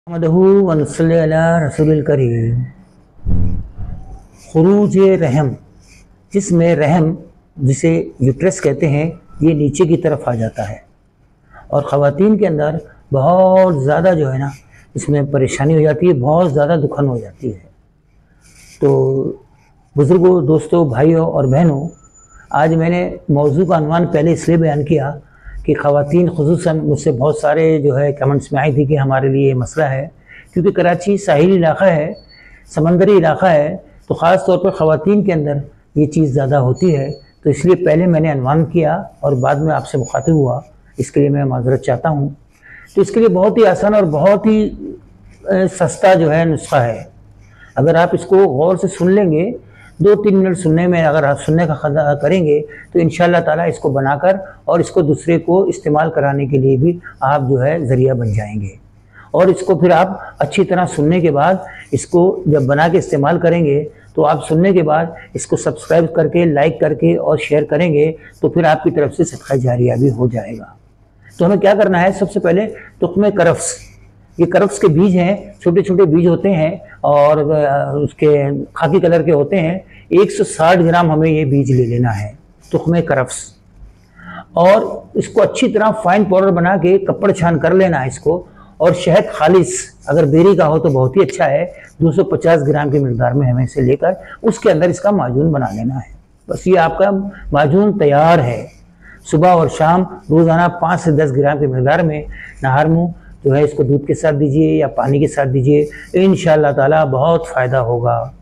महमदहू व नस्सल्ली अला रसूलिल करीम। खुरूज रहम, जिसमें रहम जिसे यूट्रस कहते हैं, ये नीचे की तरफ आ जाता है और ख़वातीन के अंदर बहुत ज़्यादा जो है ना इसमें परेशानी हो जाती है, बहुत ज़्यादा दुखन हो जाती है। तो बुज़ुर्गों, दोस्तों, भाइयों और बहनों, आज मैंने मौजू का अनवान पहले इसलिए बयान किया कि ख़वातीन ख़ुसूसन मुझसे बहुत सारे जो है कमेंट्स में आई थी कि हमारे लिए मसला है, क्योंकि कराची साहिली इलाक़ा है, समंदरी इलाक़ा है, तो ख़ास तौर पर ख़वातीन के अंदर ये चीज़ ज़्यादा होती है। तो इसलिए पहले मैंने अनवान किया और बाद में आपसे मुखातिब हुआ, इसके लिए मैं माज़रत चाहता हूँ। तो इसके लिए बहुत ही आसान और बहुत ही सस्ता जो है नुस्खा है। अगर आप इसको गौर से सुन लेंगे, 2-3 मिनट सुनने में अगर आप सुनने का करेंगे तो इंशाअल्लाह ताला इसको बनाकर और इसको दूसरे को इस्तेमाल कराने के लिए भी आप जो है ज़रिया बन जाएंगे। और इसको फिर आप अच्छी तरह सुनने के बाद इसको जब बना के इस्तेमाल करेंगे तो आप सुनने के बाद इसको सब्सक्राइब करके, लाइक करके और शेयर करेंगे तो फिर आपकी तरफ से सदका जारिया भी हो जाएगा। तो हमें क्या करना है, सबसे पहले तुख्मे करफ्स, ये करफ्स के बीज हैं, छोटे छोटे बीज होते हैं और उसके खाकी कलर के होते हैं। 160 ग्राम हमें ये बीज ले लेना है, तुख्मे करफ्स, और इसको अच्छी तरह फाइन पाउडर बना के कपड़ छान कर लेना है इसको। और शहद खालिस, अगर बेरी का हो तो बहुत ही अच्छा है, 250 ग्राम की मिकदार में हमें इसे लेकर उसके अंदर इसका माजून बना लेना है। बस ये आपका माजून तैयार है। सुबह और शाम रोज़ाना 5 से 10 ग्राम की मिकदार में नहार मुँह जो है इसको दूध के साथ दीजिए या पानी के साथ दीजिए, इंशाअल्लाह ताला बहुत फ़ायदा होगा।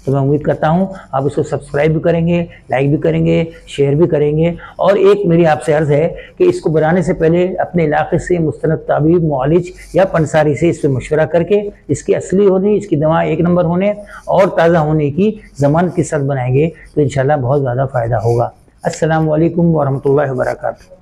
तो मैं उम्मीद करता हूँ आप इसको सब्सक्राइब भी करेंगे, लाइक भी करेंगे, शेयर भी करेंगे। और एक मेरी आपसे अर्ज़ है कि इसको बनाने से पहले अपने इलाके से मुस्तनद ताबीब, मुआलिज या पंसारी से इस पर मशवरा करके इसकी असली होने, इसकी दवा 1 नंबर होने और ताज़ा होने की ज़मानत के साथ बनाएंगे तो इंशाअल्लाह बहुत ज़्यादा फ़ायदा होगा। अस्सलामु अलैकुम व रहमतुल्लाहि व बरकातुहू।